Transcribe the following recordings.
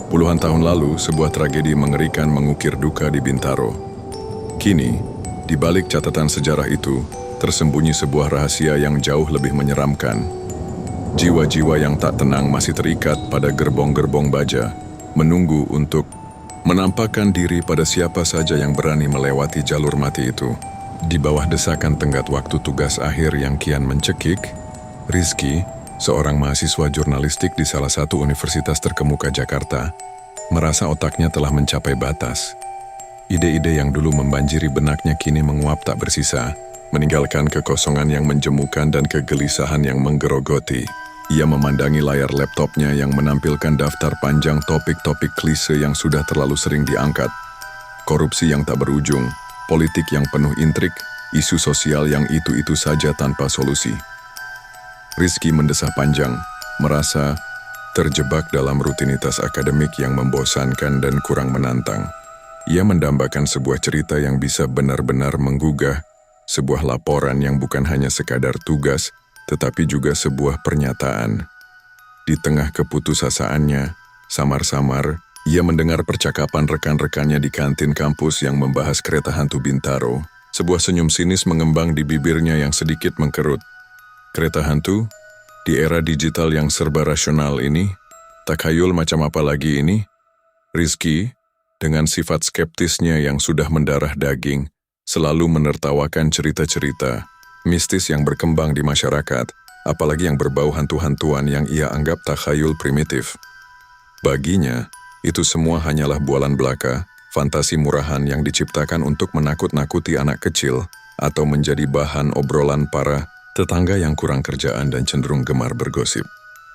Puluhan tahun lalu, sebuah tragedi mengerikan mengukir duka di Bintaro. Kini, di balik catatan sejarah itu, tersembunyi sebuah rahasia yang jauh lebih menyeramkan. Jiwa-jiwa yang tak tenang masih terikat pada gerbong-gerbong baja, menunggu untuk menampakkan diri pada siapa saja yang berani melewati jalur mati itu. Di bawah desakan tenggat waktu tugas akhir yang kian mencekik, Rizky, seorang mahasiswa jurnalistik di salah satu universitas terkemuka Jakarta, merasa otaknya telah mencapai batas. Ide-ide yang dulu membanjiri benaknya kini menguap tak bersisa, meninggalkan kekosongan yang menjemukan dan kegelisahan yang menggerogoti. Ia memandangi layar laptopnya yang menampilkan daftar panjang topik-topik klise yang sudah terlalu sering diangkat. Korupsi yang tak berujung, politik yang penuh intrik, isu sosial yang itu-itu saja tanpa solusi. Rizky mendesah panjang, merasa terjebak dalam rutinitas akademik yang membosankan dan kurang menantang. Ia mendambakan sebuah cerita yang bisa benar-benar menggugah, sebuah laporan yang bukan hanya sekadar tugas, tetapi juga sebuah pernyataan. Di tengah keputusasaannya, samar-samar, ia mendengar percakapan rekan-rekannya di kantin kampus yang membahas kereta hantu Bintaro. Sebuah senyum sinis mengembang di bibirnya yang sedikit mengkerut. Kereta hantu? Di era digital yang serba rasional ini? Takhayul macam apa lagi ini? Rizky, dengan sifat skeptisnya yang sudah mendarah daging, selalu menertawakan cerita-cerita mistis yang berkembang di masyarakat, apalagi yang berbau hantu-hantuan yang ia anggap takhayul primitif. Baginya, itu semua hanyalah bualan belaka, fantasi murahan yang diciptakan untuk menakut-nakuti anak kecil atau menjadi bahan obrolan para tetangga yang kurang kerjaan dan cenderung gemar bergosip.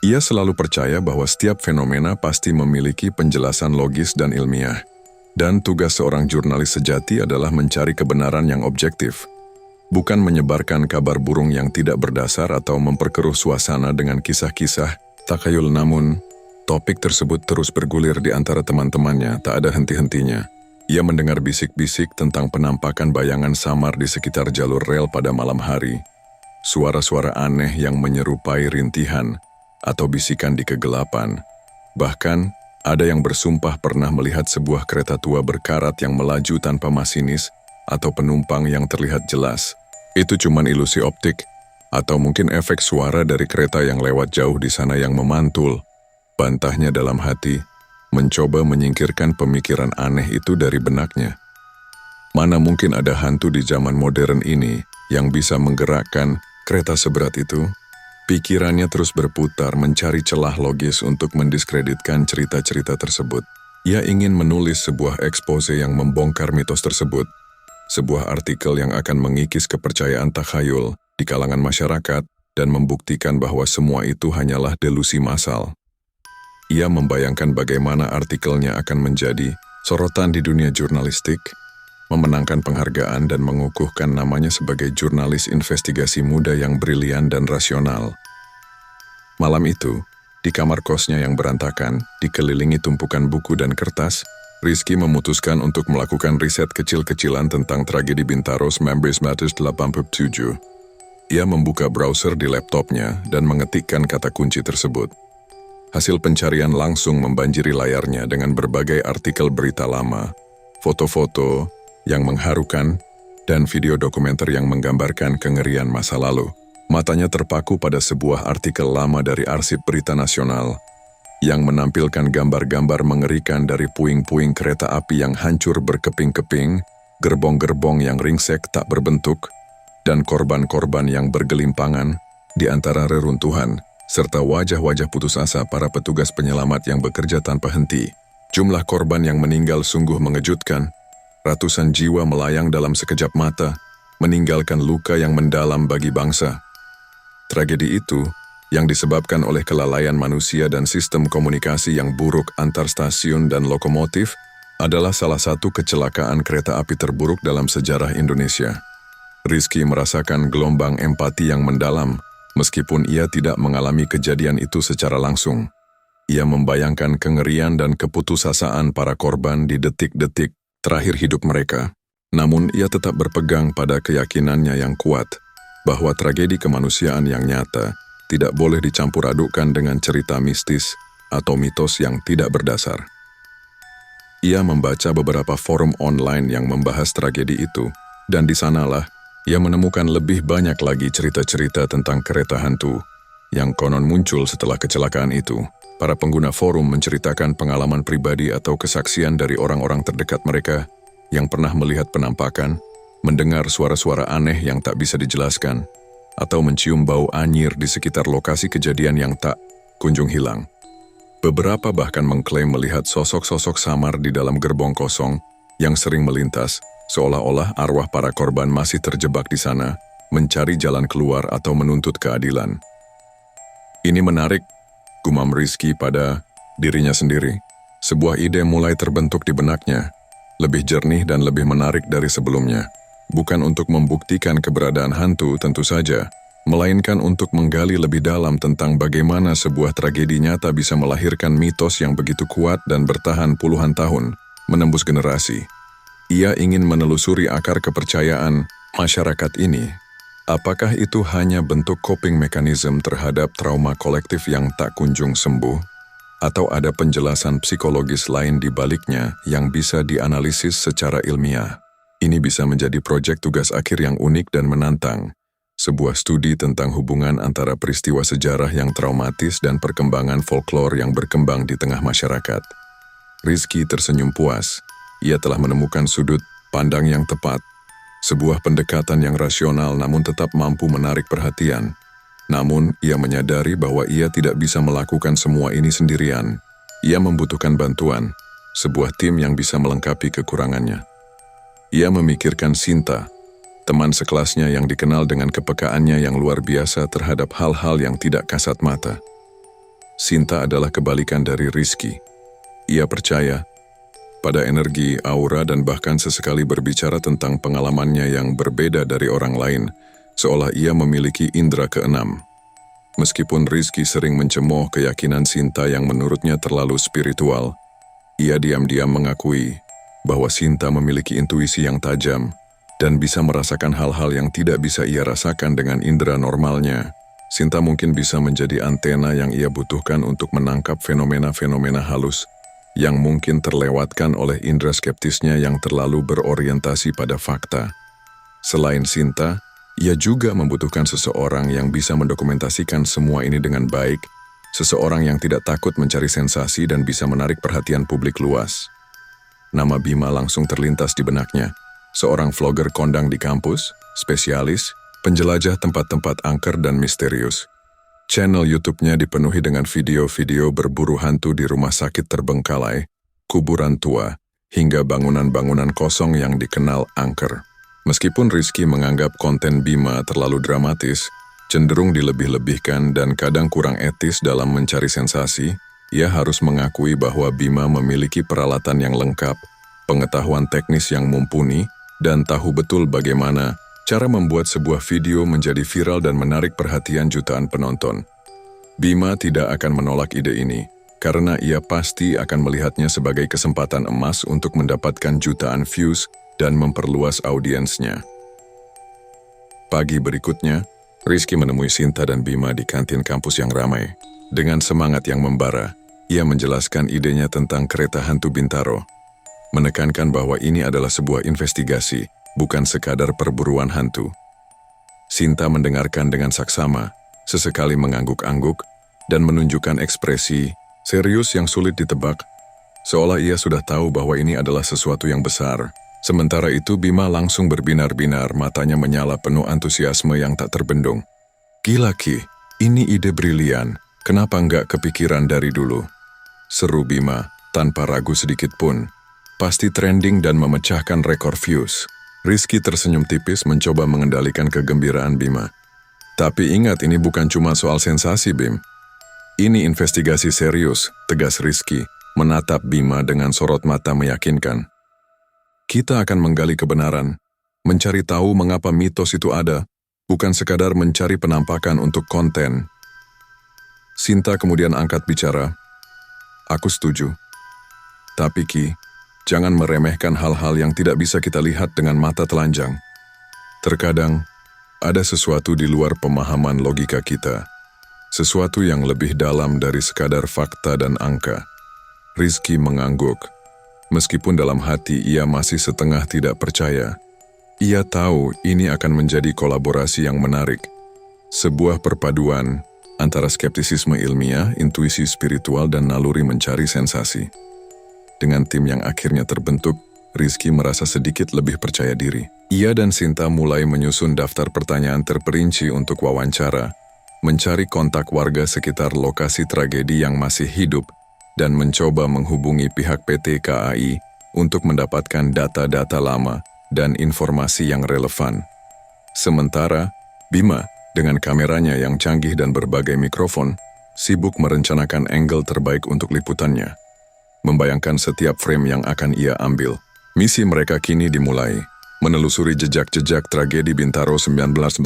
Ia selalu percaya bahwa setiap fenomena pasti memiliki penjelasan logis dan ilmiah, dan tugas seorang jurnalis sejati adalah mencari kebenaran yang objektif, bukan menyebarkan kabar burung yang tidak berdasar atau memperkeruh suasana dengan kisah-kisah takhayul. Namun, topik tersebut terus bergulir di antara teman-temannya, tak ada henti-hentinya. Ia mendengar bisik-bisik tentang penampakan bayangan samar di sekitar jalur rel pada malam hari. Suara-suara aneh yang menyerupai rintihan atau bisikan di kegelapan. Bahkan, ada yang bersumpah pernah melihat sebuah kereta tua berkarat yang melaju tanpa masinis atau penumpang yang terlihat jelas. Itu cuman ilusi optik, atau mungkin efek suara dari kereta yang lewat jauh di sana yang memantul. Bantahnya dalam hati, mencoba menyingkirkan pemikiran aneh itu dari benaknya. Mana mungkin ada hantu di zaman modern ini yang bisa menggerakkan kereta seberat itu? Pikirannya terus berputar mencari celah logis untuk mendiskreditkan cerita-cerita tersebut. Ia ingin menulis sebuah expose yang membongkar mitos tersebut. Sebuah artikel yang akan mengikis kepercayaan takhayul di kalangan masyarakat dan membuktikan bahwa semua itu hanyalah delusi massal. Ia membayangkan bagaimana artikelnya akan menjadi sorotan di dunia jurnalistik, memenangkan penghargaan dan mengukuhkan namanya sebagai jurnalis investigasi muda yang brilian dan rasional. Malam itu, di kamar kosnya yang berantakan, dikelilingi tumpukan buku dan kertas, Rizky memutuskan untuk melakukan riset kecil-kecilan tentang tragedi Bintaro 1987. Ia membuka browser di laptopnya dan mengetikkan kata kunci tersebut. Hasil pencarian langsung membanjiri layarnya dengan berbagai artikel berita lama, foto-foto yang mengharukan, dan video dokumenter yang menggambarkan kengerian masa lalu. Matanya terpaku pada sebuah artikel lama dari arsip berita nasional, yang menampilkan gambar-gambar mengerikan dari puing-puing kereta api yang hancur berkeping-keping, gerbong-gerbong yang ringsek tak berbentuk, dan korban-korban yang bergelimpangan di antara reruntuhan, serta wajah-wajah putus asa para petugas penyelamat yang bekerja tanpa henti. Jumlah korban yang meninggal sungguh mengejutkan. Ratusan jiwa melayang dalam sekejap mata, meninggalkan luka yang mendalam bagi bangsa. Tragedi itu, yang disebabkan oleh kelalaian manusia dan sistem komunikasi yang buruk antar stasiun dan lokomotif, adalah salah satu kecelakaan kereta api terburuk dalam sejarah Indonesia. Rizky merasakan gelombang empati yang mendalam, meskipun ia tidak mengalami kejadian itu secara langsung. Ia membayangkan kengerian dan keputusasaan para korban di detik-detik terakhir hidup mereka. Namun ia tetap berpegang pada keyakinannya yang kuat, bahwa tragedi kemanusiaan yang nyata tidak boleh dicampur adukkan dengan cerita mistis atau mitos yang tidak berdasar. Ia membaca beberapa forum online yang membahas tragedi itu, dan di sanalah ia menemukan lebih banyak lagi cerita-cerita tentang kereta hantu yang konon muncul setelah kecelakaan itu. Para pengguna forum menceritakan pengalaman pribadi atau kesaksian dari orang-orang terdekat mereka yang pernah melihat penampakan, mendengar suara-suara aneh yang tak bisa dijelaskan, atau mencium bau anyir di sekitar lokasi kejadian yang tak kunjung hilang. Beberapa bahkan mengklaim melihat sosok-sosok samar di dalam gerbong kosong yang sering melintas, seolah-olah arwah para korban masih terjebak di sana, mencari jalan keluar atau menuntut keadilan. Ini menarik, gumam Rizky pada dirinya sendiri. Sebuah ide mulai terbentuk di benaknya, lebih jernih dan lebih menarik dari sebelumnya. Bukan untuk membuktikan keberadaan hantu tentu saja, melainkan untuk menggali lebih dalam tentang bagaimana sebuah tragedi nyata bisa melahirkan mitos yang begitu kuat dan bertahan puluhan tahun, menembus generasi. Ia ingin menelusuri akar kepercayaan masyarakat ini. Apakah itu hanya bentuk coping mechanism terhadap trauma kolektif yang tak kunjung sembuh? Atau ada penjelasan psikologis lain di baliknya yang bisa dianalisis secara ilmiah? Ini bisa menjadi proyek tugas akhir yang unik dan menantang. Sebuah studi tentang hubungan antara peristiwa sejarah yang traumatis dan perkembangan folklore yang berkembang di tengah masyarakat. Rizky tersenyum puas. Ia telah menemukan sudut pandang yang tepat. Sebuah pendekatan yang rasional namun tetap mampu menarik perhatian. Namun, ia menyadari bahwa ia tidak bisa melakukan semua ini sendirian. Ia membutuhkan bantuan, sebuah tim yang bisa melengkapi kekurangannya. Ia memikirkan Sinta, teman sekelasnya yang dikenal dengan kepekaannya yang luar biasa terhadap hal-hal yang tidak kasat mata. Sinta adalah kebalikan dari Rizky. Ia percaya pada energi, aura, dan bahkan sesekali berbicara tentang pengalamannya yang berbeda dari orang lain, seolah ia memiliki indera keenam. Meskipun Rizky sering mencemooh keyakinan Sinta yang menurutnya terlalu spiritual, ia diam-diam mengakui bahwa Sinta memiliki intuisi yang tajam dan bisa merasakan hal-hal yang tidak bisa ia rasakan dengan indera normalnya. Sinta mungkin bisa menjadi antena yang ia butuhkan untuk menangkap fenomena-fenomena halus yang mungkin terlewatkan oleh indera skeptisnya yang terlalu berorientasi pada fakta. Selain Sinta, ia juga membutuhkan seseorang yang bisa mendokumentasikan semua ini dengan baik, seseorang yang tidak takut mencari sensasi dan bisa menarik perhatian publik luas. Nama Bima langsung terlintas di benaknya. Seorang vlogger kondang di kampus, spesialis, penjelajah tempat-tempat angker dan misterius. Channel YouTube-nya dipenuhi dengan video-video berburu hantu di rumah sakit terbengkalai, kuburan tua, hingga bangunan-bangunan kosong yang dikenal angker. Meskipun Rizky menganggap konten Bima terlalu dramatis, cenderung dilebih-lebihkan dan kadang kurang etis dalam mencari sensasi, ia harus mengakui bahwa Bima memiliki peralatan yang lengkap, pengetahuan teknis yang mumpuni, dan tahu betul bagaimana cara membuat sebuah video menjadi viral dan menarik perhatian jutaan penonton. Bima tidak akan menolak ide ini, karena ia pasti akan melihatnya sebagai kesempatan emas untuk mendapatkan jutaan views dan memperluas audiensnya. Pagi berikutnya, Rizky menemui Sinta dan Bima di kantin kampus yang ramai. Dengan semangat yang membara, ia menjelaskan idenya tentang kereta hantu Bintaro, menekankan bahwa ini adalah sebuah investigasi, bukan sekadar perburuan hantu. Sinta mendengarkan dengan saksama, sesekali mengangguk-angguk, dan menunjukkan ekspresi serius yang sulit ditebak, seolah ia sudah tahu bahwa ini adalah sesuatu yang besar. Sementara itu Bima langsung berbinar-binar, matanya menyala penuh antusiasme yang tak terbendung. "Gila Ki, ini ide brilian, kenapa nggak kepikiran dari dulu?" seru Bima, tanpa ragu sedikit pun. Pasti trending dan memecahkan rekor views. Rizky tersenyum tipis mencoba mengendalikan kegembiraan Bima. "Tapi ingat, ini bukan cuma soal sensasi, Bim. Ini investigasi serius," tegas Rizky, menatap Bima dengan sorot mata meyakinkan. "Kita akan menggali kebenaran, mencari tahu mengapa mitos itu ada, bukan sekadar mencari penampakan untuk konten." Sinta kemudian angkat bicara. "Aku setuju. Tapi Ki, jangan meremehkan hal-hal yang tidak bisa kita lihat dengan mata telanjang. Terkadang, ada sesuatu di luar pemahaman logika kita. Sesuatu yang lebih dalam dari sekadar fakta dan angka." Rizky mengangguk. Meskipun dalam hati ia masih setengah tidak percaya, ia tahu ini akan menjadi kolaborasi yang menarik. Sebuah perpaduan antara skeptisisme ilmiah, intuisi spiritual, dan naluri mencari sensasi. Dengan tim yang akhirnya terbentuk, Rizky merasa sedikit lebih percaya diri. Ia dan Sinta mulai menyusun daftar pertanyaan terperinci untuk wawancara, mencari kontak warga sekitar lokasi tragedi yang masih hidup, dan mencoba menghubungi pihak PT KAI untuk mendapatkan data-data lama dan informasi yang relevan. Sementara, Bima, dengan kameranya yang canggih dan berbagai mikrofon, sibuk merencanakan angle terbaik untuk liputannya. Membayangkan setiap frame yang akan ia ambil. Misi mereka kini dimulai, menelusuri jejak-jejak tragedi Bintaro 1987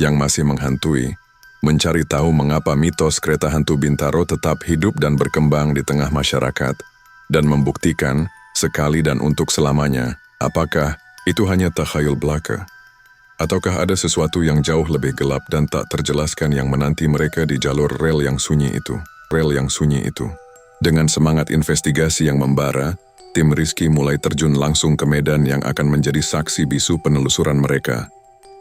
yang masih menghantui, mencari tahu mengapa mitos kereta hantu Bintaro tetap hidup dan berkembang di tengah masyarakat, dan membuktikan, sekali dan untuk selamanya, apakah itu hanya takhayul belaka. Ataukah ada sesuatu yang jauh lebih gelap dan tak terjelaskan yang menanti mereka di jalur rel yang sunyi itu. Dengan semangat investigasi yang membara, tim Rizky mulai terjun langsung ke medan yang akan menjadi saksi bisu penelusuran mereka.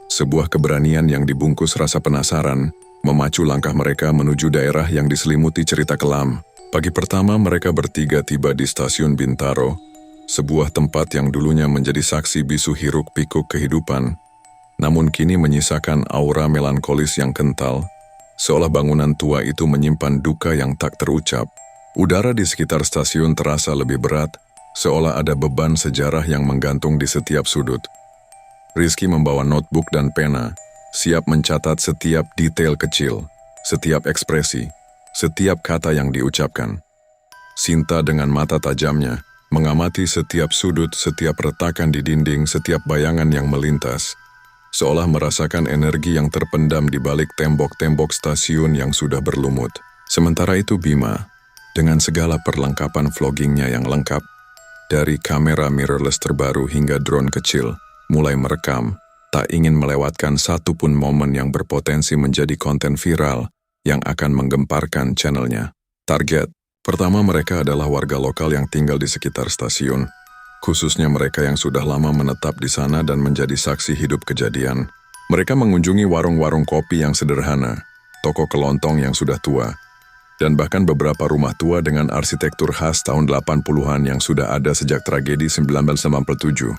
Sebuah keberanian yang dibungkus rasa penasaran, memacu langkah mereka menuju daerah yang diselimuti cerita kelam. Pagi pertama mereka bertiga tiba di stasiun Bintaro, sebuah tempat yang dulunya menjadi saksi bisu hiruk-pikuk kehidupan, namun kini menyisakan aura melankolis yang kental, seolah bangunan tua itu menyimpan duka yang tak terucap. Udara di sekitar stasiun terasa lebih berat, seolah ada beban sejarah yang menggantung di setiap sudut. Rizky membawa notebook dan pena, siap mencatat setiap detail kecil, setiap ekspresi, setiap kata yang diucapkan. Sinta dengan mata tajamnya, mengamati setiap sudut, setiap retakan di dinding, setiap bayangan yang melintas, seolah merasakan energi yang terpendam di balik tembok-tembok stasiun yang sudah berlumut. Sementara itu Bima, dengan segala perlengkapan vloggingnya yang lengkap, dari kamera mirrorless terbaru hingga drone kecil, mulai merekam, tak ingin melewatkan satu pun momen yang berpotensi menjadi konten viral yang akan menggemparkan channelnya. Target pertama mereka adalah warga lokal yang tinggal di sekitar stasiun, khususnya mereka yang sudah lama menetap di sana dan menjadi saksi hidup kejadian. Mereka mengunjungi warung-warung kopi yang sederhana, toko kelontong yang sudah tua, dan bahkan beberapa rumah tua dengan arsitektur khas tahun 80-an yang sudah ada sejak tragedi 1997.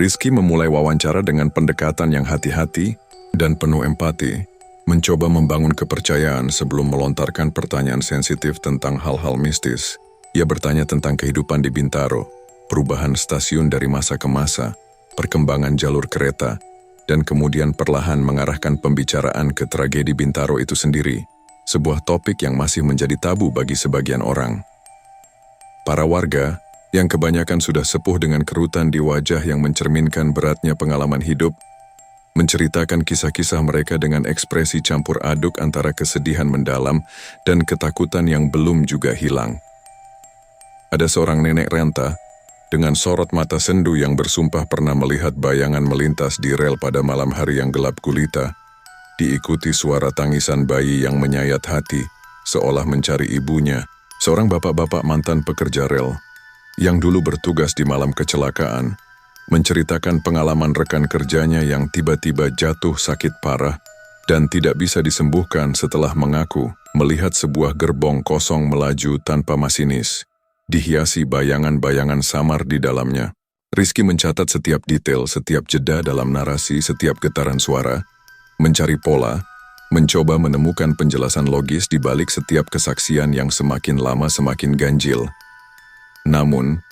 Rizky memulai wawancara dengan pendekatan yang hati-hati dan penuh empati, mencoba membangun kepercayaan sebelum melontarkan pertanyaan sensitif tentang hal-hal mistis. Ia bertanya tentang kehidupan di Bintaro, perubahan stasiun dari masa ke masa, perkembangan jalur kereta, dan kemudian perlahan mengarahkan pembicaraan ke tragedi Bintaro itu sendiri, sebuah topik yang masih menjadi tabu bagi sebagian orang. Para warga, yang kebanyakan sudah sepuh dengan kerutan di wajah yang mencerminkan beratnya pengalaman hidup, menceritakan kisah-kisah mereka dengan ekspresi campur aduk antara kesedihan mendalam dan ketakutan yang belum juga hilang. Ada seorang nenek renta, dengan sorot mata sendu yang bersumpah pernah melihat bayangan melintas di rel pada malam hari yang gelap gulita, diikuti suara tangisan bayi yang menyayat hati, seolah mencari ibunya, seorang bapak-bapak mantan pekerja rel, yang dulu bertugas di malam kecelakaan, menceritakan pengalaman rekan kerjanya yang tiba-tiba jatuh sakit parah dan tidak bisa disembuhkan setelah mengaku melihat sebuah gerbong kosong melaju tanpa masinis, dihiasi bayangan-bayangan samar di dalamnya. Rizky mencatat setiap detail, setiap jeda dalam narasi, setiap getaran suara, mencari pola, mencoba menemukan penjelasan logis di balik setiap kesaksian yang semakin lama semakin ganjil. Namun,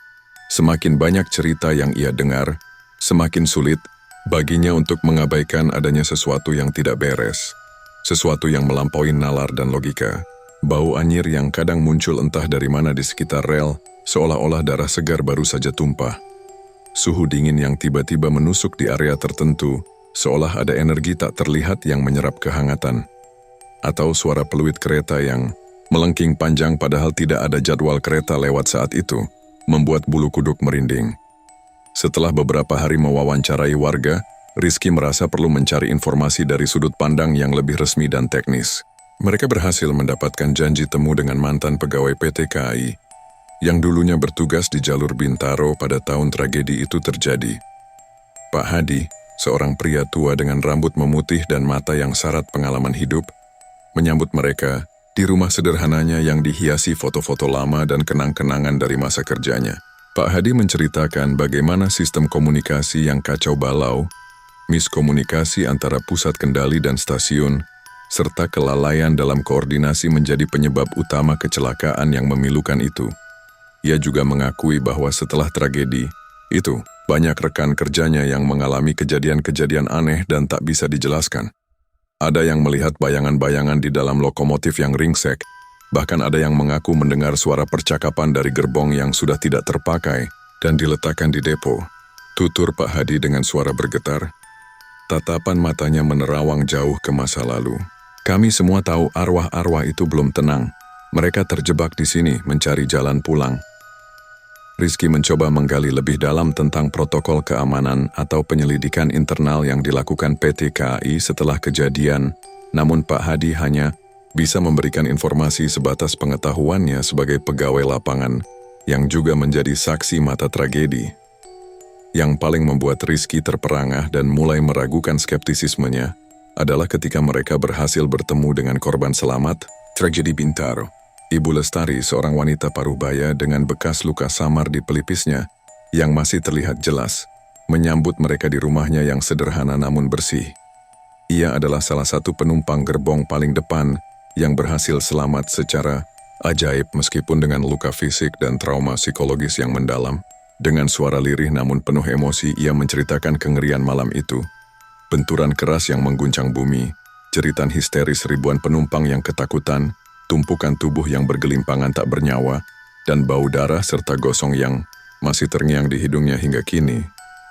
semakin banyak cerita yang ia dengar, semakin sulit baginya untuk mengabaikan adanya sesuatu yang tidak beres, sesuatu yang melampaui nalar dan logika. Bau anyir yang kadang muncul entah dari mana di sekitar rel, seolah-olah darah segar baru saja tumpah. Suhu dingin yang tiba-tiba menusuk di area tertentu, seolah ada energi tak terlihat yang menyerap kehangatan. Atau suara peluit kereta yang melengking panjang padahal tidak ada jadwal kereta lewat saat itu, membuat bulu kuduk merinding. Setelah beberapa hari mewawancarai warga, Rizky merasa perlu mencari informasi dari sudut pandang yang lebih resmi dan teknis. Mereka berhasil mendapatkan janji temu dengan mantan pegawai PT KAI, yang dulunya bertugas di jalur Bintaro pada tahun tragedi itu terjadi. Pak Hadi, seorang pria tua dengan rambut memutih dan mata yang syarat pengalaman hidup, menyambut mereka di rumah sederhananya yang dihiasi foto-foto lama dan kenang-kenangan dari masa kerjanya. Pak Hadi menceritakan bagaimana sistem komunikasi yang kacau balau, miskomunikasi antara pusat kendali dan stasiun, serta kelalaian dalam koordinasi menjadi penyebab utama kecelakaan yang memilukan itu. Ia juga mengakui bahwa setelah tragedi itu, banyak rekan kerjanya yang mengalami kejadian-kejadian aneh dan tak bisa dijelaskan. Ada yang melihat bayangan-bayangan di dalam lokomotif yang ringsek, bahkan ada yang mengaku mendengar suara percakapan dari gerbong yang sudah tidak terpakai dan diletakkan di depo. Tutur Pak Hadi dengan suara bergetar. Tatapan matanya menerawang jauh ke masa lalu. Kami semua tahu arwah-arwah itu belum tenang. Mereka terjebak di sini mencari jalan pulang. Rizky mencoba menggali lebih dalam tentang protokol keamanan atau penyelidikan internal yang dilakukan PT KAI setelah kejadian, namun Pak Hadi hanya bisa memberikan informasi sebatas pengetahuannya sebagai pegawai lapangan yang juga menjadi saksi mata tragedi. Yang paling membuat Rizky terperangah dan mulai meragukan skeptisismenya adalah ketika mereka berhasil bertemu dengan korban selamat tragedi Bintaro. Ibu Lestari, seorang wanita parubaya dengan bekas luka samar di pelipisnya yang masih terlihat jelas, menyambut mereka di rumahnya yang sederhana namun bersih. Ia adalah salah satu penumpang gerbong paling depan yang berhasil selamat secara ajaib meskipun dengan luka fisik dan trauma psikologis yang mendalam. Dengan suara lirih namun penuh emosi, ia menceritakan kengerian malam itu. Benturan keras yang mengguncang bumi, jeritan histeris ribuan penumpang yang ketakutan, tumpukan tubuh yang bergelimpangan tak bernyawa, dan bau darah serta gosong yang masih terngiang di hidungnya hingga kini,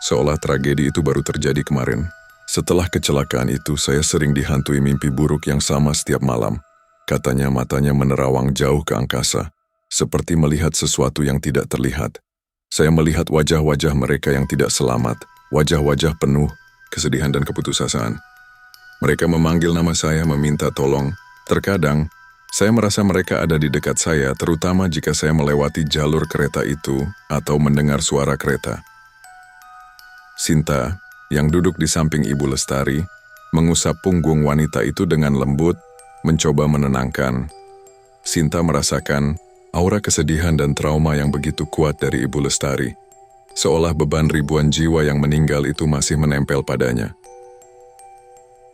seolah tragedi itu baru terjadi kemarin. Setelah kecelakaan itu, saya sering dihantui mimpi buruk yang sama setiap malam. Katanya matanya menerawang jauh ke angkasa, seperti melihat sesuatu yang tidak terlihat. Saya melihat wajah-wajah mereka yang tidak selamat, wajah-wajah penuh kesedihan dan keputusasaan. Mereka memanggil nama saya, meminta tolong. Terkadang, saya merasa mereka ada di dekat saya, terutama jika saya melewati jalur kereta itu atau mendengar suara kereta. Sinta, yang duduk di samping Ibu Lestari, mengusap punggung wanita itu dengan lembut, mencoba menenangkan. Sinta merasakan aura kesedihan dan trauma yang begitu kuat dari Ibu Lestari, seolah beban ribuan jiwa yang meninggal itu masih menempel padanya.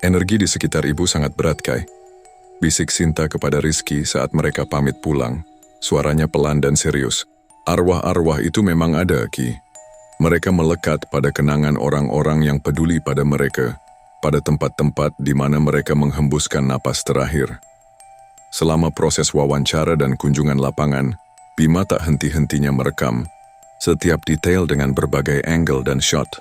Energi di sekitar ibu sangat berat, Kai. Bisik Sinta kepada Rizky saat mereka pamit pulang. Suaranya pelan dan serius. Arwah-arwah itu memang ada, Ki. Mereka melekat pada kenangan orang-orang yang peduli pada mereka, pada tempat-tempat di mana mereka menghembuskan napas terakhir. Selama proses wawancara dan kunjungan lapangan, Bima tak henti-hentinya merekam setiap detail dengan berbagai angle dan shot.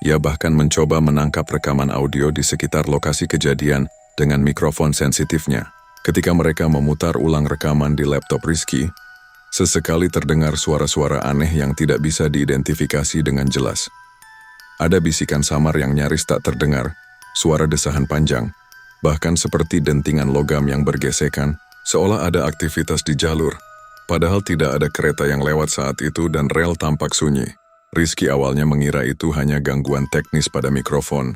Ia bahkan mencoba menangkap rekaman audio di sekitar lokasi kejadian dengan mikrofon sensitifnya. Ketika mereka memutar ulang rekaman di laptop Rizky, sesekali terdengar suara-suara aneh yang tidak bisa diidentifikasi dengan jelas. Ada bisikan samar yang nyaris tak terdengar, suara desahan panjang, bahkan seperti dentingan logam yang bergesekan, seolah ada aktivitas di jalur. Padahal tidak ada kereta yang lewat saat itu dan rel tampak sunyi. Rizky awalnya mengira itu hanya gangguan teknis pada mikrofon,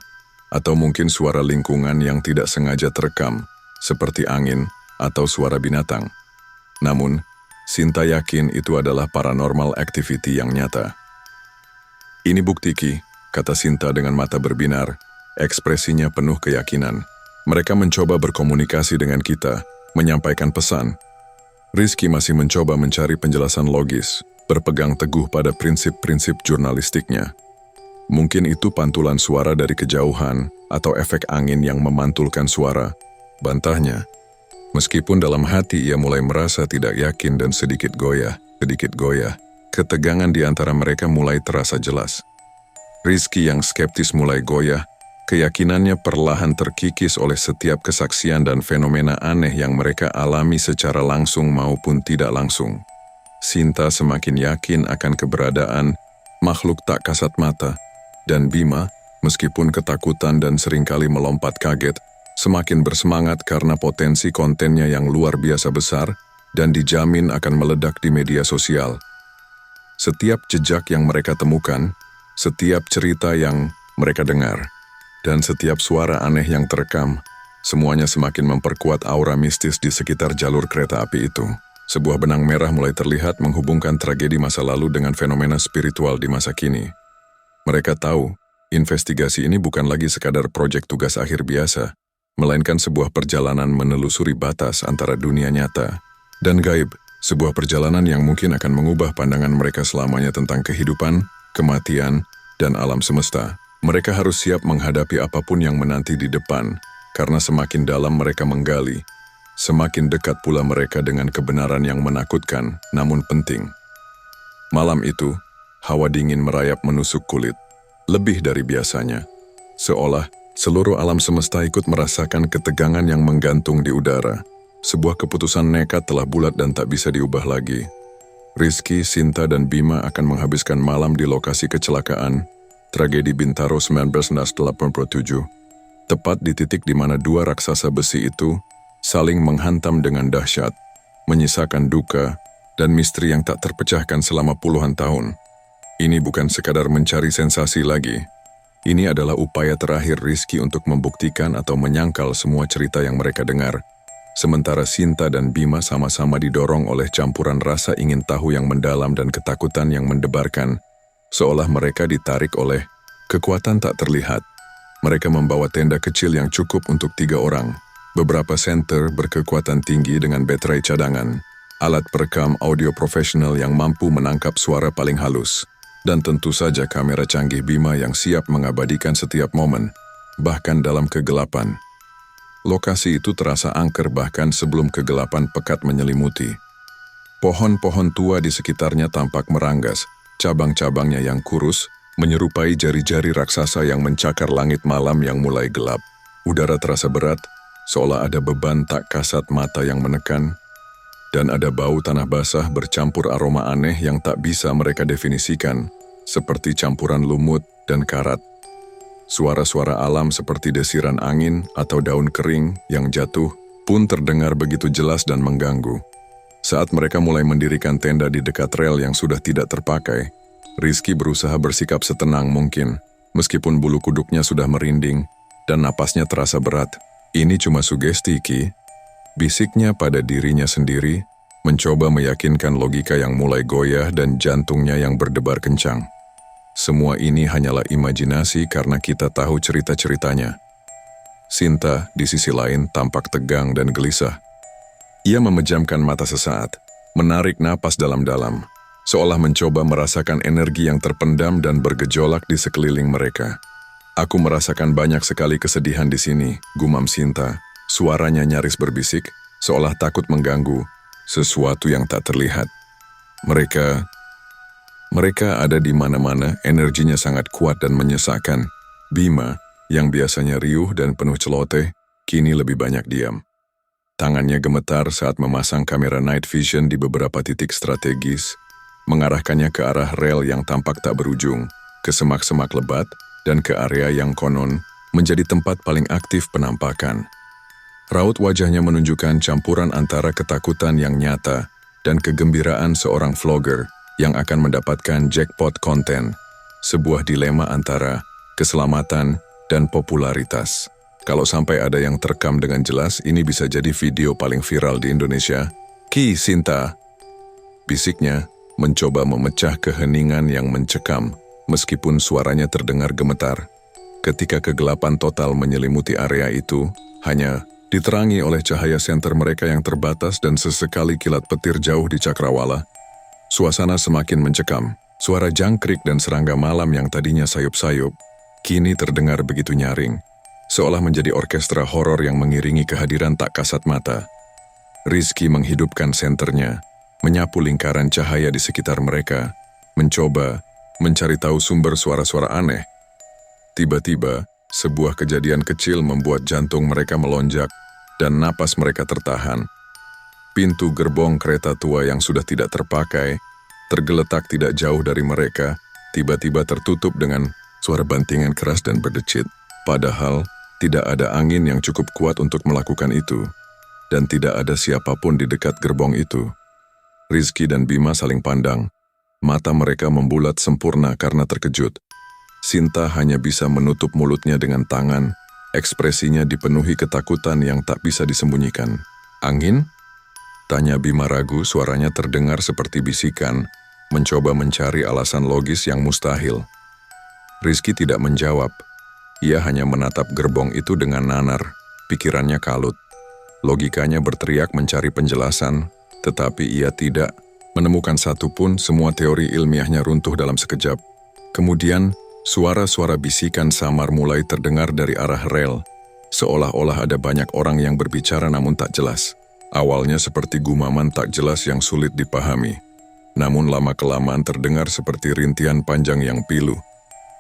atau mungkin suara lingkungan yang tidak sengaja terekam, seperti angin atau suara binatang. Namun, Sinta yakin itu adalah paranormal activity yang nyata. Ini bukti, Ki, kata Sinta dengan mata berbinar, ekspresinya penuh keyakinan. Mereka mencoba berkomunikasi dengan kita, menyampaikan pesan. Rizky masih mencoba mencari penjelasan logis, berpegang teguh pada prinsip-prinsip jurnalistiknya. Mungkin itu pantulan suara dari kejauhan atau efek angin yang memantulkan suara, bantahnya. Meskipun dalam hati ia mulai merasa tidak yakin dan sedikit goyah, ketegangan di antara mereka mulai terasa jelas. Rizky yang skeptis mulai goyah, keyakinannya perlahan terkikis oleh setiap kesaksian dan fenomena aneh yang mereka alami secara langsung maupun tidak langsung. Sinta semakin yakin akan keberadaan makhluk tak kasat mata, dan Bima, meskipun ketakutan dan seringkali melompat kaget, semakin bersemangat karena potensi kontennya yang luar biasa besar dan dijamin akan meledak di media sosial. Setiap jejak yang mereka temukan, setiap cerita yang mereka dengar, dan setiap suara aneh yang terekam, semuanya semakin memperkuat aura mistis di sekitar jalur kereta api itu. Sebuah benang merah mulai terlihat menghubungkan tragedi masa lalu dengan fenomena spiritual di masa kini. Mereka tahu, investigasi ini bukan lagi sekadar proyek tugas akhir biasa, melainkan sebuah perjalanan menelusuri batas antara dunia nyata dan gaib, sebuah perjalanan yang mungkin akan mengubah pandangan mereka selamanya tentang kehidupan, kematian, dan alam semesta. Mereka harus siap menghadapi apapun yang menanti di depan, karena semakin dalam mereka menggali, semakin dekat pula mereka dengan kebenaran yang menakutkan, namun penting. Malam itu, hawa dingin merayap menusuk kulit, lebih dari biasanya. Seolah seluruh alam semesta ikut merasakan ketegangan yang menggantung di udara. Sebuah keputusan nekat telah bulat dan tak bisa diubah lagi. Rizky, Sinta, dan Bima akan menghabiskan malam di lokasi kecelakaan tragedi Bintaro 1987, tepat di titik di mana dua raksasa besi itu saling menghantam dengan dahsyat, menyisakan duka dan misteri yang tak terpecahkan selama puluhan tahun. Ini bukan sekadar mencari sensasi lagi. Ini adalah upaya terakhir Rizky untuk membuktikan atau menyangkal semua cerita yang mereka dengar. Sementara Sinta dan Bima sama-sama didorong oleh campuran rasa ingin tahu yang mendalam dan ketakutan yang mendebarkan, seolah mereka ditarik oleh kekuatan tak terlihat. Mereka membawa tenda kecil yang cukup untuk 3 orang, beberapa senter berkekuatan tinggi dengan baterai cadangan, alat perekam audio profesional yang mampu menangkap suara paling halus, dan tentu saja kamera canggih Bima yang siap mengabadikan setiap momen, bahkan dalam kegelapan. Lokasi itu terasa angker bahkan sebelum kegelapan pekat menyelimuti. Pohon-pohon tua di sekitarnya tampak meranggas, cabang-cabangnya yang kurus menyerupai jari-jari raksasa yang mencakar langit malam yang mulai gelap. Udara terasa berat, seolah ada beban tak kasat mata yang menekan, dan ada bau tanah basah bercampur aroma aneh yang tak bisa mereka definisikan, seperti campuran lumut dan karat. Suara-suara alam seperti desiran angin atau daun kering yang jatuh pun terdengar begitu jelas dan mengganggu. Saat mereka mulai mendirikan tenda di dekat rel yang sudah tidak terpakai, Rizky berusaha bersikap setenang mungkin, meskipun bulu kuduknya sudah merinding dan napasnya terasa berat. Ini cuma sugesti, Ki. Bisiknya pada dirinya sendiri, mencoba meyakinkan logika yang mulai goyah dan jantungnya yang berdebar kencang. Semua ini hanyalah imajinasi karena kita tahu cerita-ceritanya. Sinta, di sisi lain, tampak tegang dan gelisah. Ia memejamkan mata sesaat, menarik napas dalam-dalam, seolah mencoba merasakan energi yang terpendam dan bergejolak di sekeliling mereka. Aku merasakan banyak sekali kesedihan di sini, gumam Sinta. Suaranya nyaris berbisik, seolah takut mengganggu sesuatu yang tak terlihat. Mereka ada di mana-mana, energinya sangat kuat dan menyesakkan. Bima, yang biasanya riuh dan penuh celoteh, kini lebih banyak diam. Tangannya gemetar saat memasang kamera night vision di beberapa titik strategis, mengarahkannya ke arah rel yang tampak tak berujung, ke semak-semak lebat, dan ke area yang konon menjadi tempat paling aktif penampakan. Raut wajahnya menunjukkan campuran antara ketakutan yang nyata dan kegembiraan seorang vlogger yang akan mendapatkan jackpot konten, sebuah dilema antara keselamatan dan popularitas. Kalau sampai ada yang terekam dengan jelas, ini bisa jadi video paling viral di Indonesia. Ki, Sinta, bisiknya mencoba memecah keheningan yang mencekam, meskipun suaranya terdengar gemetar. Ketika kegelapan total menyelimuti area itu, hanya diterangi oleh cahaya senter mereka yang terbatas dan sesekali kilat petir jauh di cakrawala. Suasana semakin mencekam. Suara jangkrik dan serangga malam yang tadinya sayup-sayup, kini terdengar begitu nyaring, seolah menjadi orkestra horor yang mengiringi kehadiran tak kasat mata. Rizky menghidupkan senternya, menyapu lingkaran cahaya di sekitar mereka, mencoba mencari tahu sumber suara-suara aneh. Tiba-tiba, sebuah kejadian kecil membuat jantung mereka melonjak dan napas mereka tertahan. Pintu gerbong kereta tua yang sudah tidak terpakai, tergeletak tidak jauh dari mereka, tiba-tiba tertutup dengan suara bantingan keras dan berdecit. Padahal, tidak ada angin yang cukup kuat untuk melakukan itu. dan tidak ada siapapun di dekat gerbong itu. Rizky dan Bima saling pandang. Mata mereka membulat sempurna karena terkejut. Sinta hanya bisa menutup mulutnya dengan tangan. Ekspresinya dipenuhi ketakutan yang tak bisa disembunyikan. "Angin?" tanya Bima ragu, suaranya terdengar seperti bisikan, mencoba mencari alasan logis yang mustahil. Rizky tidak menjawab. Ia hanya menatap gerbong itu dengan nanar, pikirannya kalut. Logikanya berteriak mencari penjelasan, tetapi ia tidak menemukan satupun. Semua teori ilmiahnya runtuh dalam sekejap. Kemudian, suara-suara bisikan samar mulai terdengar dari arah rel, seolah-olah ada banyak orang yang berbicara namun tak jelas. Awalnya seperti gumaman tak jelas yang sulit dipahami. Namun lama-kelamaan terdengar seperti rintihan panjang yang pilu,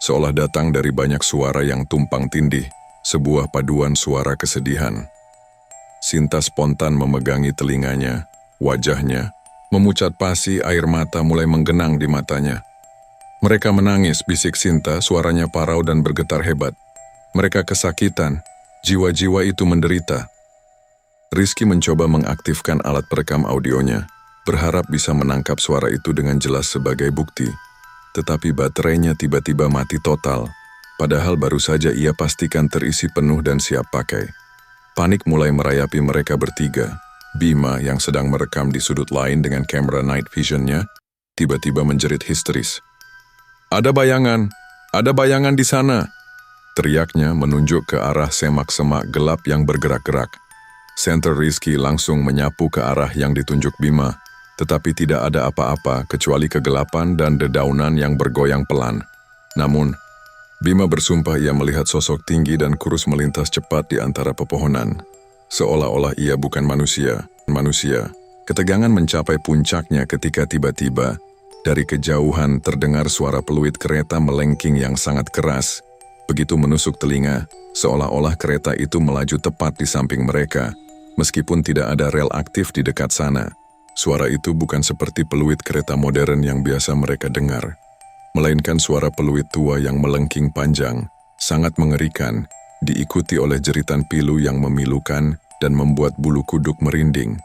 seolah datang dari banyak suara yang tumpang tindih, sebuah paduan suara kesedihan. Sinta spontan memegangi telinganya, wajahnya memucat pasi, air mata mulai menggenang di matanya. "Mereka menangis," bisik Sinta, suaranya parau dan bergetar hebat. "Mereka kesakitan, jiwa-jiwa itu menderita." Rizky mencoba mengaktifkan alat perekam audionya, berharap bisa menangkap suara itu dengan jelas sebagai bukti. Tetapi baterainya tiba-tiba mati total, padahal baru saja ia pastikan terisi penuh dan siap pakai. Panik mulai merayapi mereka bertiga. Bima yang sedang merekam di sudut lain dengan kamera night vision-nya, tiba-tiba menjerit histeris. Ada bayangan di sana!" Teriaknya menunjuk ke arah semak-semak gelap yang bergerak-gerak. Senter Rizky langsung menyapu ke arah yang ditunjuk Bima, tetapi tidak ada apa-apa kecuali kegelapan dan dedaunan yang bergoyang pelan. Namun, Bima bersumpah ia melihat sosok tinggi dan kurus melintas cepat di antara pepohonan. Seolah-olah ia bukan manusia. Ketegangan mencapai puncaknya ketika tiba-tiba, dari kejauhan terdengar suara peluit kereta melengking yang sangat keras. Begitu menusuk telinga, seolah-olah kereta itu melaju tepat di samping mereka. Meskipun tidak ada rel aktif di dekat sana, suara itu bukan seperti peluit kereta modern yang biasa mereka dengar, melainkan suara peluit tua yang melengking panjang, sangat mengerikan, diikuti oleh jeritan pilu yang memilukan dan membuat bulu kuduk merinding.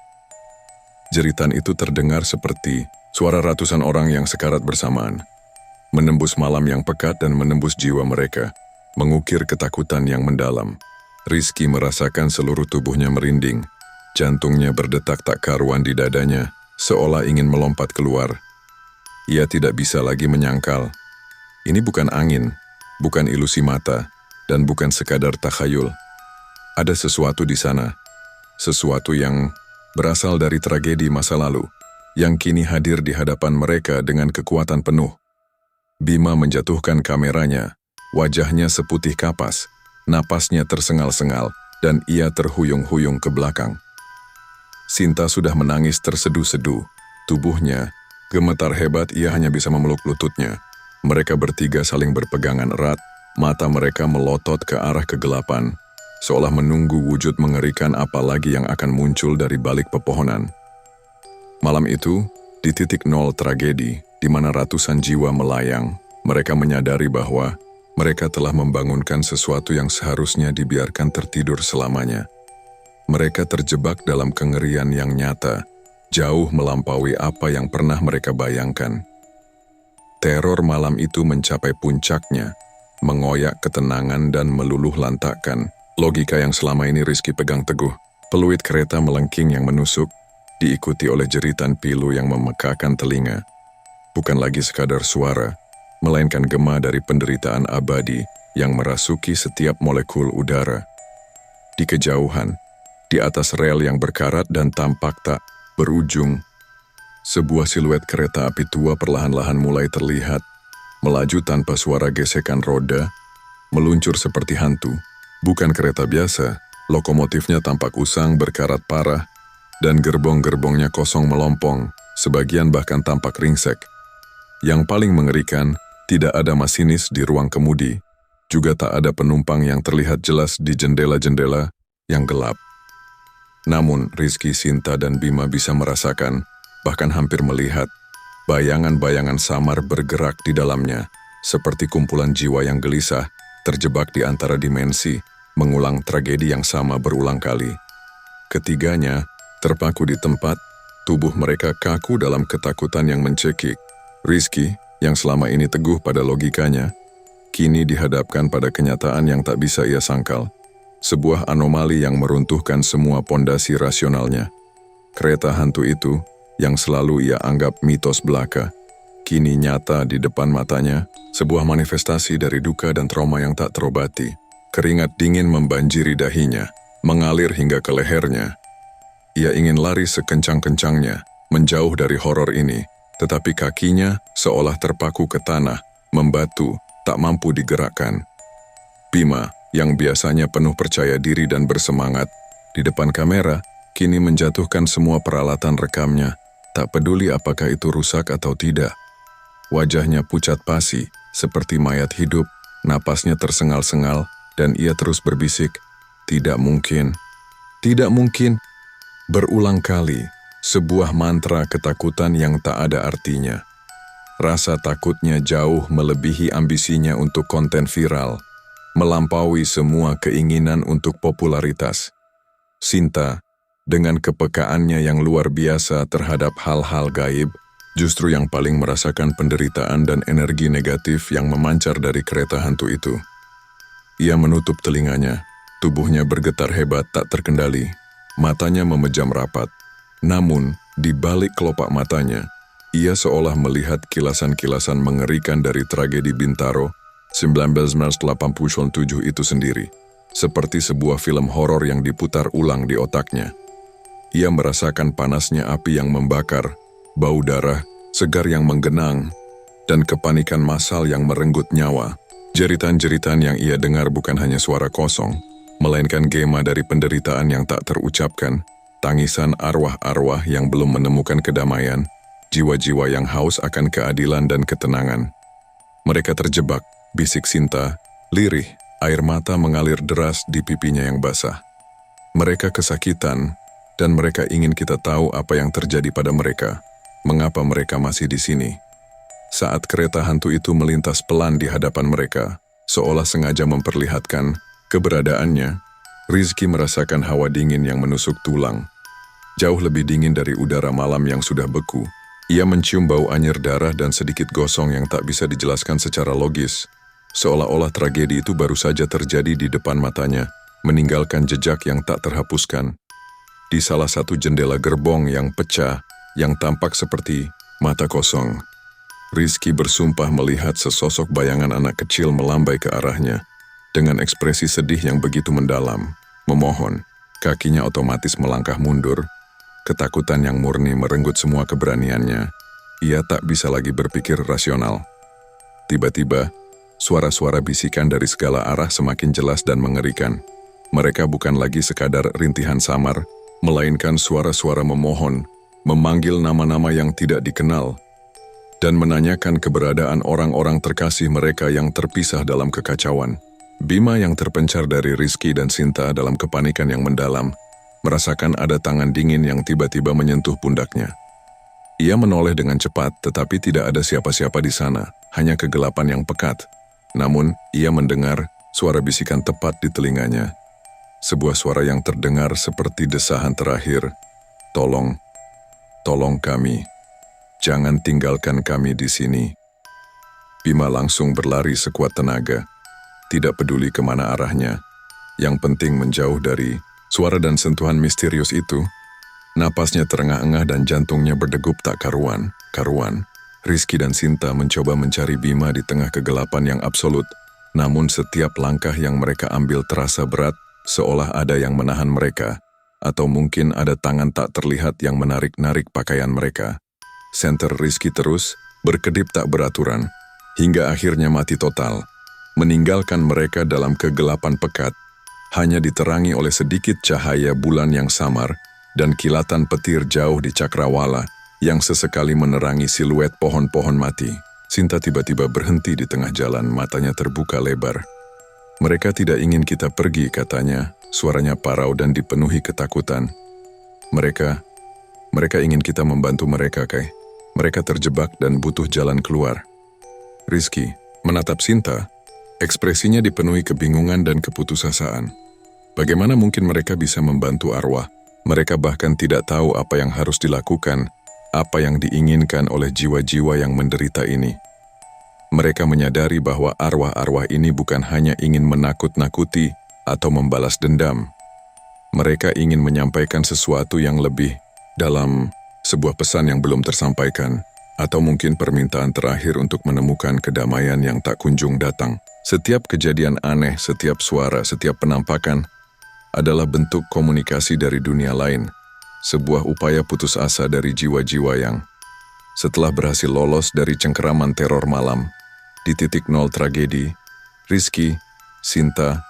Jeritan itu terdengar seperti suara ratusan orang yang sekarat bersamaan, menembus malam yang pekat dan menembus jiwa mereka, mengukir ketakutan yang mendalam. Rizky merasakan seluruh tubuhnya merinding, jantungnya berdetak tak karuan di dadanya, seolah ingin melompat keluar. Ia tidak bisa lagi menyangkal. Ini bukan angin, bukan ilusi mata, dan bukan sekadar takhayul. Ada sesuatu di sana, sesuatu yang berasal dari tragedi masa lalu, yang kini hadir di hadapan mereka dengan kekuatan penuh. Bima menjatuhkan kameranya, wajahnya seputih kapas, napasnya tersengal-sengal, dan ia terhuyung-huyung ke belakang. Sinta sudah menangis terseduh-seduh, tubuhnya gemetar hebat, ia hanya bisa memeluk lututnya. Mereka bertiga saling berpegangan erat, mata mereka melotot ke arah kegelapan, seolah menunggu wujud mengerikan apa lagi yang akan muncul dari balik pepohonan. Malam itu, di titik nol tragedi, di mana ratusan jiwa melayang, mereka menyadari bahwa mereka telah membangunkan sesuatu yang seharusnya dibiarkan tertidur selamanya. Mereka terjebak dalam kengerian yang nyata, jauh melampaui apa yang pernah mereka bayangkan. Teror malam itu mencapai puncaknya, mengoyak ketenangan dan meluluh lantakkan logika yang selama ini Rizky pegang teguh. Peluit kereta melengking yang menusuk, diikuti oleh jeritan pilu yang memekakan telinga. Bukan lagi sekadar suara, melainkan gema dari penderitaan abadi yang merasuki setiap molekul udara. Di kejauhan, di atas rel yang berkarat dan tampak tak berujung, sebuah siluet kereta api tua perlahan-lahan mulai terlihat, melaju tanpa suara gesekan roda, meluncur seperti hantu. Bukan kereta biasa, lokomotifnya tampak usang berkarat parah, dan gerbong-gerbongnya kosong melompong, sebagian bahkan tampak ringsek. Yang paling mengerikan, tidak ada masinis di ruang kemudi, juga tak ada penumpang yang terlihat jelas di jendela-jendela yang gelap. Namun, Rizky, Sinta, dan Bima bisa merasakan, bahkan hampir melihat, bayangan-bayangan samar bergerak di dalamnya, seperti kumpulan jiwa yang gelisah, terjebak di antara dimensi, mengulang tragedi yang sama berulang kali. Ketiganya terpaku di tempat, tubuh mereka kaku dalam ketakutan yang mencekik. Rizky, yang selama ini teguh pada logikanya, kini dihadapkan pada kenyataan yang tak bisa ia sangkal. Sebuah anomali yang meruntuhkan semua pondasi rasionalnya. Kereta hantu itu, yang selalu ia anggap mitos belaka, kini nyata di depan matanya, sebuah manifestasi dari duka dan trauma yang tak terobati. Keringat dingin membanjiri dahinya, mengalir hingga ke lehernya. Ia ingin lari sekencang-kencangnya, menjauh dari horor ini, tetapi kakinya seolah terpaku ke tanah, membatu, tak mampu digerakkan. Bima, yang biasanya penuh percaya diri dan bersemangat, di depan kamera, kini menjatuhkan semua peralatan rekamnya, tak peduli apakah itu rusak atau tidak. Wajahnya pucat pasi, seperti mayat hidup, napasnya tersengal-sengal, dan ia terus berbisik, "Tidak mungkin, tidak mungkin." Berulang kali, sebuah mantra ketakutan yang tak ada artinya. Rasa takutnya jauh melebihi ambisinya untuk konten viral, melampaui semua keinginan untuk popularitas. Sinta, dengan kepekaannya yang luar biasa terhadap hal-hal gaib, justru yang paling merasakan penderitaan dan energi negatif yang memancar dari kereta hantu itu. Ia menutup telinganya, tubuhnya bergetar hebat tak terkendali, matanya memejam rapat. Namun, di balik kelopak matanya, ia seolah melihat kilasan-kilasan mengerikan dari tragedi Bintaro 1987 itu sendiri, seperti sebuah film horor yang diputar ulang di otaknya. Ia merasakan panasnya api yang membakar, bau darah, segar yang menggenang, dan kepanikan massal yang merenggut nyawa. Jeritan-jeritan yang ia dengar bukan hanya suara kosong, melainkan gema dari penderitaan yang tak terucapkan, tangisan arwah-arwah yang belum menemukan kedamaian, jiwa-jiwa yang haus akan keadilan dan ketenangan. Mereka terjebak, bisik Sinta, lirih, air mata mengalir deras di pipinya yang basah. Mereka kesakitan, dan mereka ingin kita tahu apa yang terjadi pada mereka, mengapa mereka masih di sini. Saat kereta hantu itu melintas pelan di hadapan mereka, seolah sengaja memperlihatkan keberadaannya, Rizky merasakan hawa dingin yang menusuk tulang. Jauh lebih dingin dari udara malam yang sudah beku. Ia mencium bau anyir darah dan sedikit gosong yang tak bisa dijelaskan secara logis. Seolah-olah tragedi itu baru saja terjadi di depan matanya, meninggalkan jejak yang tak terhapuskan. Di salah satu jendela gerbong yang pecah, yang tampak seperti mata kosong, Rizky bersumpah melihat sesosok bayangan anak kecil melambai ke arahnya. Dengan ekspresi sedih yang begitu mendalam, memohon, kakinya otomatis melangkah mundur. Ketakutan yang murni merenggut semua keberaniannya. Ia tak bisa lagi berpikir rasional. Tiba-tiba, suara-suara bisikan dari segala arah semakin jelas dan mengerikan. Mereka bukan lagi sekadar rintihan samar, melainkan suara-suara memohon, memanggil nama-nama yang tidak dikenal, dan menanyakan keberadaan orang-orang terkasih mereka yang terpisah dalam kekacauan. Bima yang terpencar dari Rizky dan Sinta dalam kepanikan yang mendalam, merasakan ada tangan dingin yang tiba-tiba menyentuh pundaknya. Ia menoleh dengan cepat, tetapi tidak ada siapa-siapa di sana, hanya kegelapan yang pekat. Namun, ia mendengar suara bisikan tepat di telinganya. Sebuah suara yang terdengar seperti desahan terakhir, "Tolong, tolong kami. Jangan tinggalkan kami di sini." Bima langsung berlari sekuat tenaga. Tidak peduli kemana arahnya, yang penting menjauh dari suara dan sentuhan misterius itu. Napasnya terengah-engah dan jantungnya berdegup tak karuan. Rizky dan Sinta mencoba mencari Bima di tengah kegelapan yang absolut, namun setiap langkah yang mereka ambil terasa berat, seolah ada yang menahan mereka, atau mungkin ada tangan tak terlihat yang menarik-narik pakaian mereka. Senter Rizky terus berkedip tak beraturan, hingga akhirnya mati total, meninggalkan mereka dalam kegelapan pekat, hanya diterangi oleh sedikit cahaya bulan yang samar dan kilatan petir jauh di cakrawala yang sesekali menerangi siluet pohon-pohon mati. Sinta tiba-tiba berhenti di tengah jalan, matanya terbuka lebar. "Mereka tidak ingin kita pergi," katanya, suaranya parau dan dipenuhi ketakutan. Mereka ingin kita membantu mereka, Kai. Mereka terjebak dan butuh jalan keluar." Rizky menatap Sinta. Ekspresinya dipenuhi kebingungan dan keputusasaan. Bagaimana mungkin mereka bisa membantu arwah Mereka bahkan tidak tahu apa yang harus dilakukan, apa yang diinginkan oleh jiwa-jiwa yang menderita ini. Mereka menyadari bahwa arwah-arwah ini bukan hanya ingin menakut-nakuti atau membalas dendam. Mereka ingin menyampaikan sesuatu yang lebih dalam, sebuah pesan yang belum tersampaikan, atau mungkin permintaan terakhir untuk menemukan kedamaian yang tak kunjung datang. Setiap kejadian aneh, setiap suara, setiap penampakan adalah bentuk komunikasi dari dunia lain, sebuah upaya putus asa dari jiwa-jiwa yang setelah berhasil lolos dari cengkeraman teror malam. Di titik nol tragedi, Rizky, Sinta,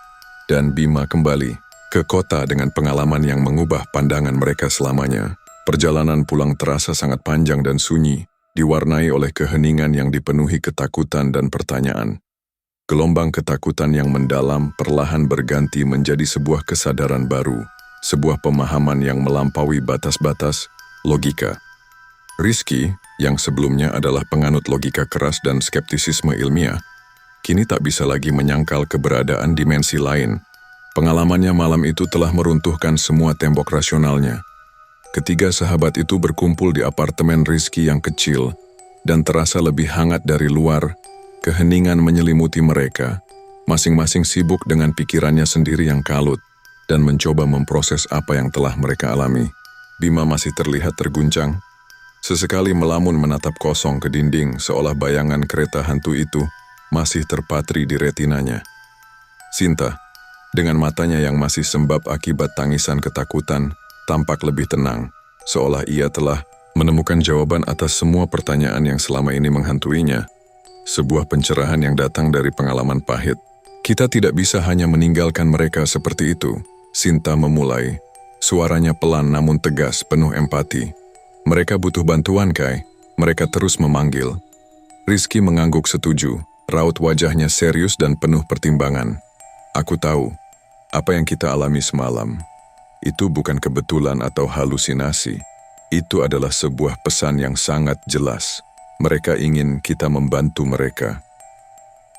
dan Bima kembali ke kota dengan pengalaman yang mengubah pandangan mereka selamanya. Perjalanan pulang terasa sangat panjang dan sunyi, diwarnai oleh keheningan yang dipenuhi ketakutan dan pertanyaan. Gelombang ketakutan yang mendalam perlahan berganti menjadi sebuah kesadaran baru, sebuah pemahaman yang melampaui batas-batas logika. Rizky, yang sebelumnya adalah penganut logika keras dan skeptisisme ilmiah, kini tak bisa lagi menyangkal keberadaan dimensi lain. Pengalamannya malam itu telah meruntuhkan semua tembok rasionalnya. Ketiga sahabat itu berkumpul di apartemen Rizky yang kecil dan terasa lebih hangat dari luar. Keheningan menyelimuti mereka, masing-masing sibuk dengan pikirannya sendiri yang kalut dan mencoba memproses apa yang telah mereka alami. Bima masih terlihat terguncang, sesekali melamun menatap kosong ke dinding seolah bayangan kereta hantu itu masih terpatri di retinanya. Sinta, dengan matanya yang masih sembab akibat tangisan ketakutan, tampak lebih tenang, seolah ia telah menemukan jawaban atas semua pertanyaan yang selama ini menghantuinya. Sebuah pencerahan yang datang dari pengalaman pahit. Kita tidak bisa hanya meninggalkan mereka seperti itu. Sinta memulai. Suaranya pelan namun tegas, penuh empati. Mereka butuh bantuan, Kai. Mereka terus memanggil. Rizky mengangguk setuju. Raut wajahnya serius dan penuh pertimbangan. Aku tahu, apa yang kita alami semalam, itu bukan kebetulan atau halusinasi. Itu adalah sebuah pesan yang sangat jelas. Mereka ingin kita membantu mereka.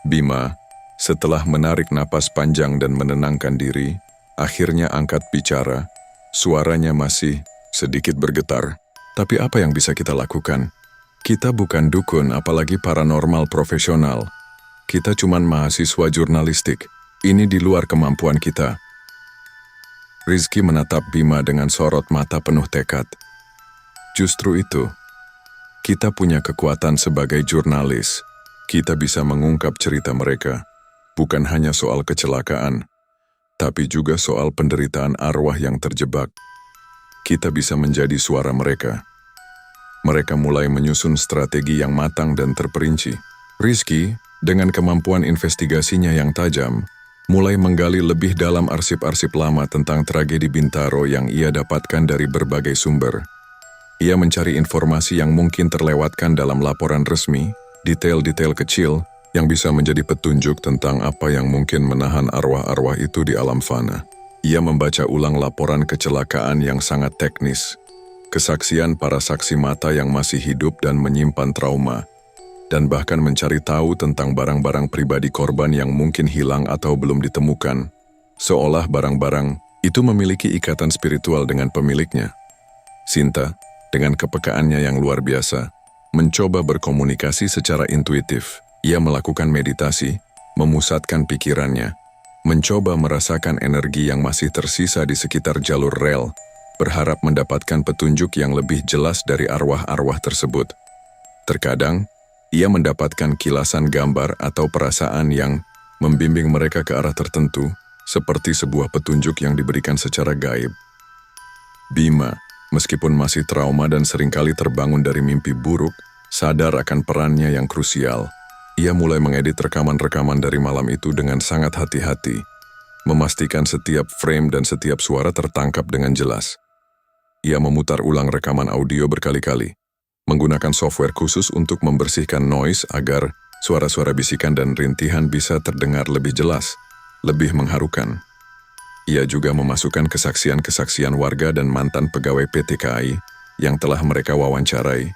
Bima, setelah menarik napas panjang dan menenangkan diri, akhirnya angkat bicara. Suaranya masih sedikit bergetar. Tapi apa yang bisa kita lakukan? Kita bukan dukun, apalagi paranormal profesional. Kita cuman mahasiswa jurnalistik. Ini di luar kemampuan kita. Rizky menatap Bima dengan sorot mata penuh tekad. Justru itu, kita punya kekuatan sebagai jurnalis. Kita bisa mengungkap cerita mereka, bukan hanya soal kecelakaan, tapi juga soal penderitaan arwah yang terjebak. Kita bisa menjadi suara mereka. Mereka mulai menyusun strategi yang matang dan terperinci. Rizky, dengan kemampuan investigasinya yang tajam, mulai menggali lebih dalam arsip-arsip lama tentang tragedi Bintaro yang ia dapatkan dari berbagai sumber. Ia mencari informasi yang mungkin terlewatkan dalam laporan resmi, detail-detail kecil yang bisa menjadi petunjuk tentang apa yang mungkin menahan arwah-arwah itu di alam fana. Ia membaca ulang laporan kecelakaan yang sangat teknis, kesaksian para saksi mata yang masih hidup dan menyimpan trauma, dan bahkan mencari tahu tentang barang-barang pribadi korban yang mungkin hilang atau belum ditemukan, seolah barang-barang itu memiliki ikatan spiritual dengan pemiliknya. Sinta, dengan kepekaannya yang luar biasa, mencoba berkomunikasi secara intuitif. Ia melakukan meditasi, memusatkan pikirannya, mencoba merasakan energi yang masih tersisa di sekitar jalur rel, berharap mendapatkan petunjuk yang lebih jelas dari arwah-arwah tersebut. Terkadang, ia mendapatkan kilasan gambar atau perasaan yang membimbing mereka ke arah tertentu, seperti sebuah petunjuk yang diberikan secara gaib. Bima, meskipun masih trauma dan seringkali terbangun dari mimpi buruk, sadar akan perannya yang krusial. Ia mulai mengedit rekaman-rekaman dari malam itu dengan sangat hati-hati, memastikan setiap frame dan setiap suara tertangkap dengan jelas. Ia memutar ulang rekaman audio berkali-kali, menggunakan software khusus untuk membersihkan noise agar suara-suara bisikan dan rintihan bisa terdengar lebih jelas, lebih mengharukan. Ia juga memasukkan kesaksian-kesaksian warga dan mantan pegawai PT KAI yang telah mereka wawancarai,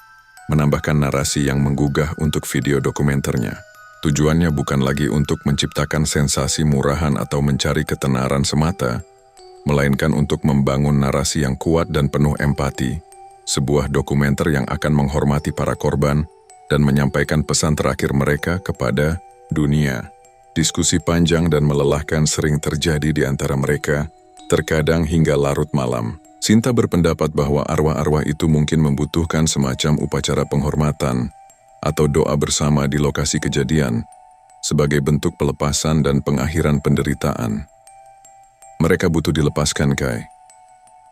menambahkan narasi yang menggugah untuk video dokumenternya. Tujuannya bukan lagi untuk menciptakan sensasi murahan atau mencari ketenaran semata, melainkan untuk membangun narasi yang kuat dan penuh empati, sebuah dokumenter yang akan menghormati para korban dan menyampaikan pesan terakhir mereka kepada dunia. Diskusi panjang dan melelahkan sering terjadi di antara mereka, terkadang hingga larut malam. Sinta berpendapat bahwa arwah-arwah itu mungkin membutuhkan semacam upacara penghormatan atau doa bersama di lokasi kejadian, sebagai bentuk pelepasan dan pengakhiran penderitaan. Mereka butuh dilepaskan, Kai.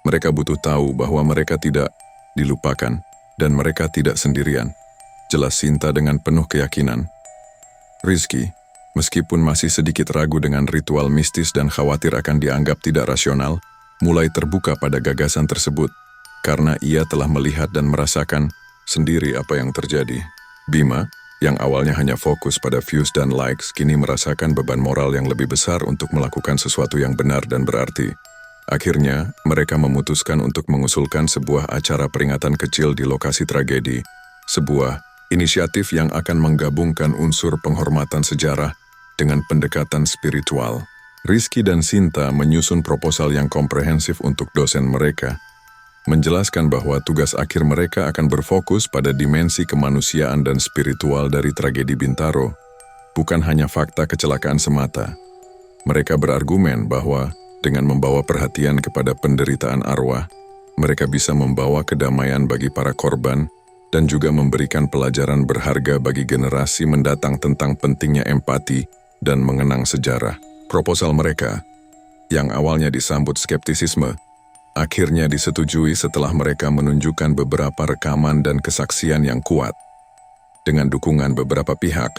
Mereka butuh tahu bahwa mereka tidak dilupakan dan mereka tidak sendirian. Jelas Sinta dengan penuh keyakinan. Rizky, meskipun masih sedikit ragu dengan ritual mistis dan khawatir akan dianggap tidak rasional, mulai terbuka pada gagasan tersebut karena ia telah melihat dan merasakan sendiri apa yang terjadi. Bima, yang awalnya hanya fokus pada views dan likes, kini merasakan beban moral yang lebih besar untuk melakukan sesuatu yang benar dan berarti. Akhirnya, mereka memutuskan untuk mengusulkan sebuah acara peringatan kecil di lokasi tragedi, sebuah inisiatif yang akan menggabungkan unsur penghormatan sejarah dengan pendekatan spiritual. Rizky dan Sinta menyusun proposal yang komprehensif untuk dosen mereka, menjelaskan bahwa tugas akhir mereka akan berfokus pada dimensi kemanusiaan dan spiritual dari tragedi Bintaro, bukan hanya fakta kecelakaan semata. Mereka berargumen bahwa dengan membawa perhatian kepada penderitaan arwah, mereka bisa membawa kedamaian bagi para korban dan juga memberikan pelajaran berharga bagi generasi mendatang tentang pentingnya empati dan mengenang sejarah. Proposal mereka, yang awalnya disambut skeptisisme, akhirnya disetujui setelah mereka menunjukkan beberapa rekaman dan kesaksian yang kuat. Dengan dukungan beberapa pihak,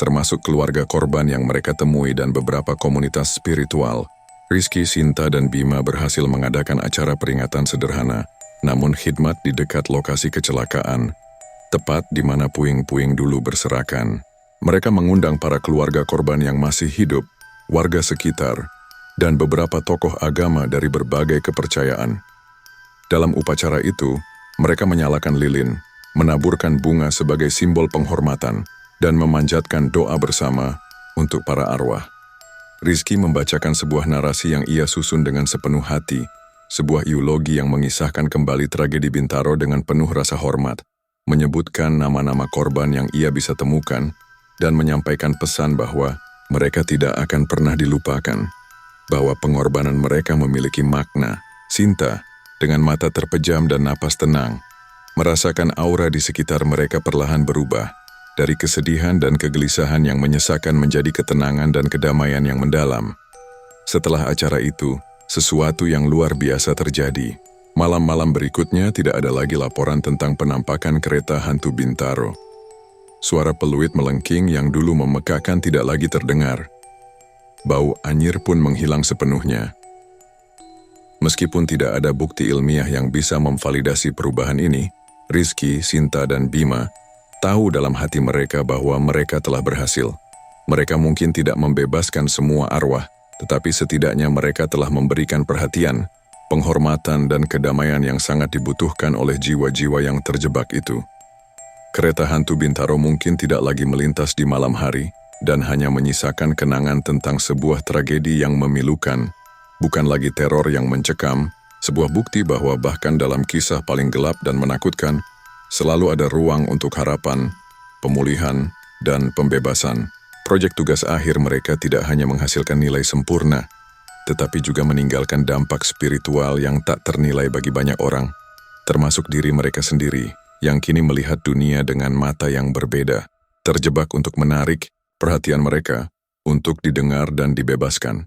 termasuk keluarga korban yang mereka temui dan beberapa komunitas spiritual, Rizky, Sinta, dan Bima berhasil mengadakan acara peringatan sederhana, namun khidmat di dekat lokasi kecelakaan, tepat di mana puing-puing dulu berserakan. Mereka mengundang para keluarga korban yang masih hidup, warga sekitar, dan beberapa tokoh agama dari berbagai kepercayaan. Dalam upacara itu, mereka menyalakan lilin, menaburkan bunga sebagai simbol penghormatan, dan memanjatkan doa bersama untuk para arwah. Rizky membacakan sebuah narasi yang ia susun dengan sepenuh hati, sebuah eulogi yang mengisahkan kembali tragedi Bintaro dengan penuh rasa hormat, menyebutkan nama-nama korban yang ia bisa temukan, dan menyampaikan pesan bahwa mereka tidak akan pernah dilupakan, bahwa pengorbanan mereka memiliki makna. Sinta, dengan mata terpejam dan napas tenang, merasakan aura di sekitar mereka perlahan berubah, dari kesedihan dan kegelisahan yang menyesakan menjadi ketenangan dan kedamaian yang mendalam. Setelah acara itu, sesuatu yang luar biasa terjadi. Malam-malam berikutnya tidak ada lagi laporan tentang penampakan kereta hantu Bintaro. Suara peluit melengking yang dulu memekakan tidak lagi terdengar. Bau anyir pun menghilang sepenuhnya. Meskipun tidak ada bukti ilmiah yang bisa memvalidasi perubahan ini, Rizky, Sinta, dan Bima tahu dalam hati mereka bahwa mereka telah berhasil. Mereka mungkin tidak membebaskan semua arwah, tetapi setidaknya mereka telah memberikan perhatian, penghormatan, dan kedamaian yang sangat dibutuhkan oleh jiwa-jiwa yang terjebak itu. Kereta hantu Bintaro mungkin tidak lagi melintas di malam hari, dan hanya menyisakan kenangan tentang sebuah tragedi yang memilukan, bukan lagi teror yang mencekam, sebuah bukti bahwa bahkan dalam kisah paling gelap dan menakutkan, selalu ada ruang untuk harapan, pemulihan, dan pembebasan. Proyek tugas akhir mereka tidak hanya menghasilkan nilai sempurna, tetapi juga meninggalkan dampak spiritual yang tak ternilai bagi banyak orang, termasuk diri mereka sendiri, yang kini melihat dunia dengan mata yang berbeda, terjebak untuk menarik perhatian mereka, untuk didengar dan dibebaskan.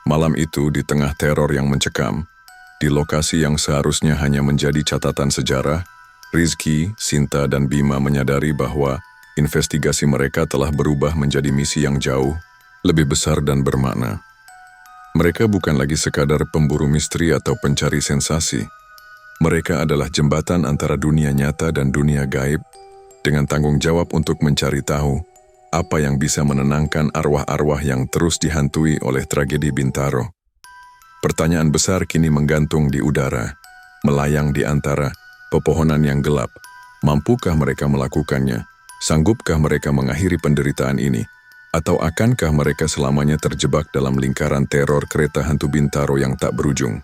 Malam itu di tengah teror yang mencekam, di lokasi yang seharusnya hanya menjadi catatan sejarah, Rizky, Sinta, dan Bima menyadari bahwa investigasi mereka telah berubah menjadi misi yang jauh, lebih besar dan bermakna. Mereka bukan lagi sekadar pemburu misteri atau pencari sensasi. Mereka adalah jembatan antara dunia nyata dan dunia gaib, dengan tanggung jawab untuk mencari tahu apa yang bisa menenangkan arwah-arwah yang terus dihantui oleh tragedi Bintaro. Pertanyaan besar kini menggantung di udara, melayang di antara pepohonan yang gelap. Mampukah mereka melakukannya? Sanggupkah mereka mengakhiri penderitaan ini? Atau akankah mereka selamanya terjebak dalam lingkaran teror kereta hantu Bintaro yang tak berujung?